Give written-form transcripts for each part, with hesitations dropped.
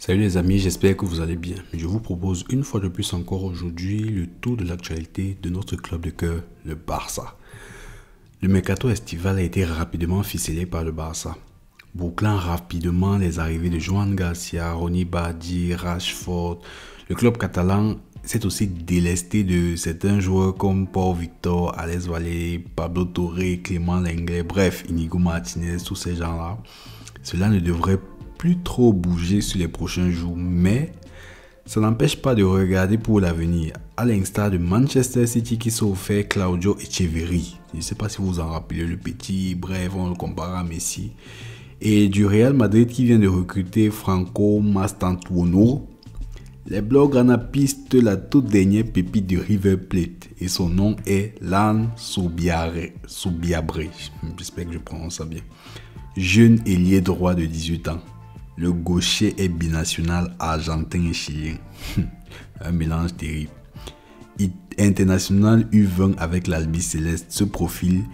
Salut les amis, j'espère que vous allez bien. Je vous propose une fois de plus encore aujourd'hui le tour de l'actualité de notre club de cœur, le Barça. Le mercato estival a été rapidement ficelé par le Barça, bouclant rapidement les arrivées de Joan Garcia, Ronny Bardi, Rashford. Le club catalan s'est aussi délesté de certains joueurs comme Paul Victor, Alex Valle, Pablo Torre, Clément Lenglet, bref, Inigo Martinez, tous ces gens-là. Cela ne devrait plus trop bouger sur les prochains jours, mais ça n'empêche pas de regarder pour l'avenir, à l'instar de Manchester City qui s'est offert Claudio Echeverri. Je ne sais pas si vous vous en rappelez, le petit, bref, on le compare à Messi. Et du Real Madrid qui vient de recruter Franco Mastantuono. Les Blaugrana pistent la toute dernière pépite de River Plate et son nom est Lan Subiabre. J'espère que je prononce ça bien. Jeune ailier droit de 18 ans. Le gaucher est binational argentin et chilien. Un mélange terrible. International U20 avec l'Albi Céleste, ce profil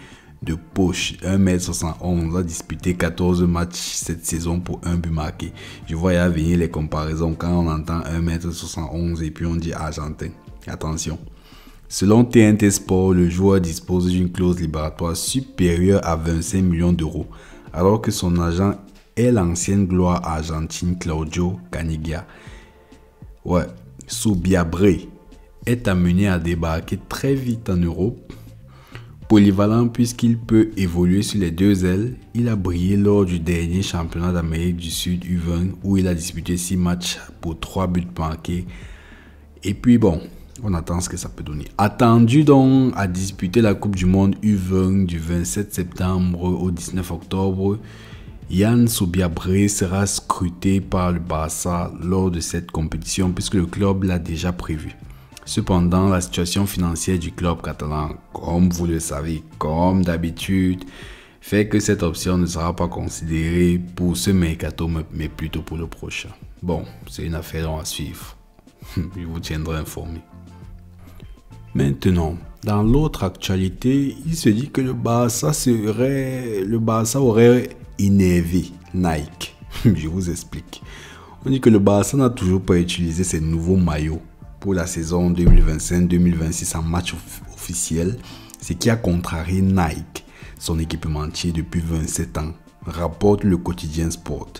de poche, 1m71, a disputé 14 matchs cette saison pour un but marqué. Je vois y venir les comparaisons quand on entend 1m71 et puis on dit argentin. Attention. Selon TNT Sport, le joueur dispose d'une clause libératoire supérieure à 25 millions d'euros, alors que son agent est l'ancienne gloire argentine Claudio Caniggia. Subiabre est amené à débarquer très vite en Europe. Polyvalent puisqu'il peut évoluer sur les deux ailes, il a brillé lors du dernier championnat d'Amérique du Sud U20 où il a disputé 6 matchs pour 3 buts marqués. Et puis bon, on attend ce que ça peut donner. Attendu donc à disputer la Coupe du Monde U20 du 27 septembre au 19 octobre, Yan Subiabre sera scruté par le Barça lors de cette compétition puisque le club l'a déjà prévu. Cependant, la situation financière du club catalan, comme vous le savez, comme d'habitude, fait que cette option ne sera pas considérée pour ce mercato, mais plutôt pour le prochain. Bon, c'est une affaire à suivre. Je vous tiendrai informé. Maintenant, dans l'autre actualité, il se dit que le Barça aurait énervé Nike. Je vous explique. On dit que le Barça n'a toujours pas utilisé ses nouveaux maillots pour la saison 2025-2026 en match officiel, ce qui a contrarié Nike, son équipementier depuis 27 ans, rapporte le quotidien Sport.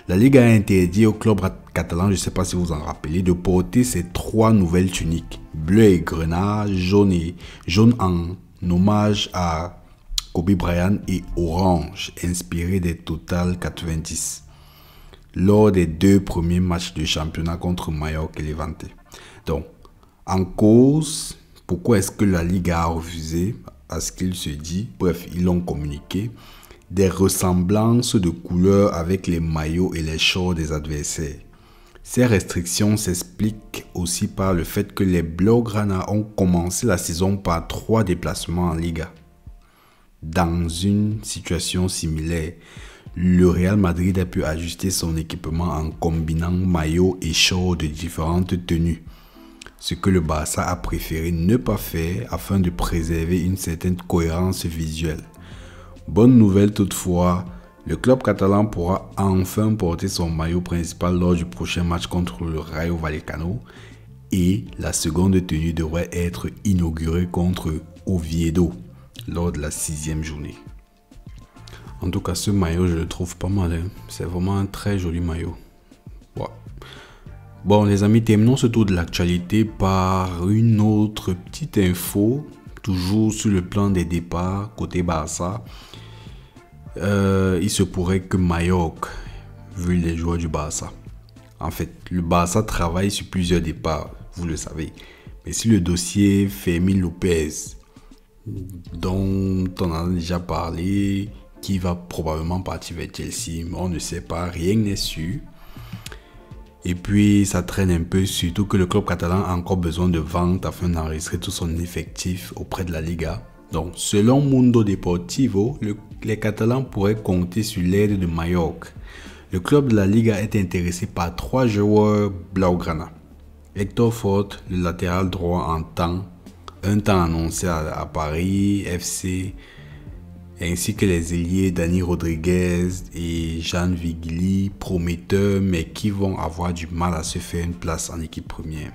La Ligue a interdit au club catalan, je ne sais pas si vous en rappelez, de porter ces 3 nouvelles tuniques, bleu et grenat, jaune en hommage à Kobe Bryant et orange, inspiré des Total 90, lors des 2 premiers matchs de championnat contre Mallorca et Levante. Donc, en cause, pourquoi est-ce que la Ligue a refusé, à ce qu'il se dit, bref, ils l'ont communiqué, des ressemblances de couleurs avec les maillots et les shorts des adversaires. Ces restrictions s'expliquent aussi par le fait que les Blaugrana ont commencé la saison par 3 déplacements en Liga. Dans une situation similaire, le Real Madrid a pu ajuster son équipement en combinant maillots et shorts de différentes tenues, ce que le Barça a préféré ne pas faire afin de préserver une certaine cohérence visuelle. Bonne nouvelle toutefois, le club catalan pourra enfin porter son maillot principal lors du prochain match contre le Rayo Vallecano et la seconde tenue devrait être inaugurée contre Oviedo lors de la 6e journée. En tout cas, ce maillot, je le trouve pas mal. Hein. C'est vraiment un très joli maillot. Ouais. Bon, les amis, terminons ce tour de l'actualité par une autre petite info, toujours sur le plan des départs côté Barça. Il se pourrait que Mallorca, vu les joueurs du Barça. En fait, le Barça travaille sur plusieurs départs, vous le savez. Mais si le dossier Fermín López, dont on a déjà parlé, qui va probablement partir vers Chelsea, mais on ne sait pas, rien n'est sûr. Et puis ça traîne un peu, surtout que le club catalan a encore besoin de ventes afin d'enregistrer tout son effectif auprès de la Liga. Donc selon Mundo Deportivo, les Catalans pourraient compter sur l'aide de Mallorca. Le club de la Liga est intéressé par 3 joueurs Blaugrana. Héctor Fort, le latéral droit un temps annoncé à Paris FC, ainsi que les ailiers Dani Rodriguez et Jean Vigili, prometteurs, mais qui vont avoir du mal à se faire une place en équipe première.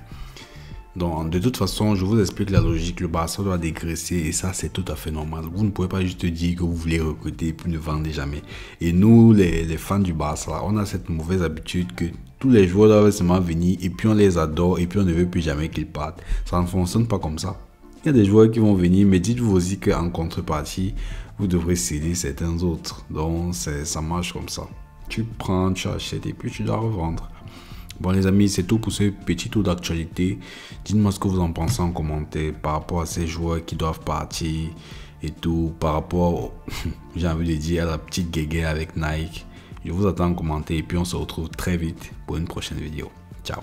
Donc, de toute façon, je vous explique la logique. Le Barça doit dégraisser et ça, c'est tout à fait normal. Vous ne pouvez pas juste dire que vous voulez recruter et puis ne vendez jamais. Et nous, les fans du Barça, on a cette mauvaise habitude que tous les joueurs doivent seulement venir et puis on les adore et puis on ne veut plus jamais qu'ils partent. Ça ne fonctionne pas comme ça. Il y a des joueurs qui vont venir, mais dites-vous aussi qu'en contrepartie, vous devrez céder certains autres. Donc, ça marche comme ça. Tu prends, tu achètes et puis tu dois revendre. Bon les amis, c'est tout pour ce petit tour d'actualité. Dites-moi ce que vous en pensez en commentaire par rapport à ces joueurs qui doivent partir et tout, par rapport, j'ai envie de dire, à la petite guéguerre avec Nike. Je vous attends en commentaire et puis on se retrouve très vite pour une prochaine vidéo. Ciao.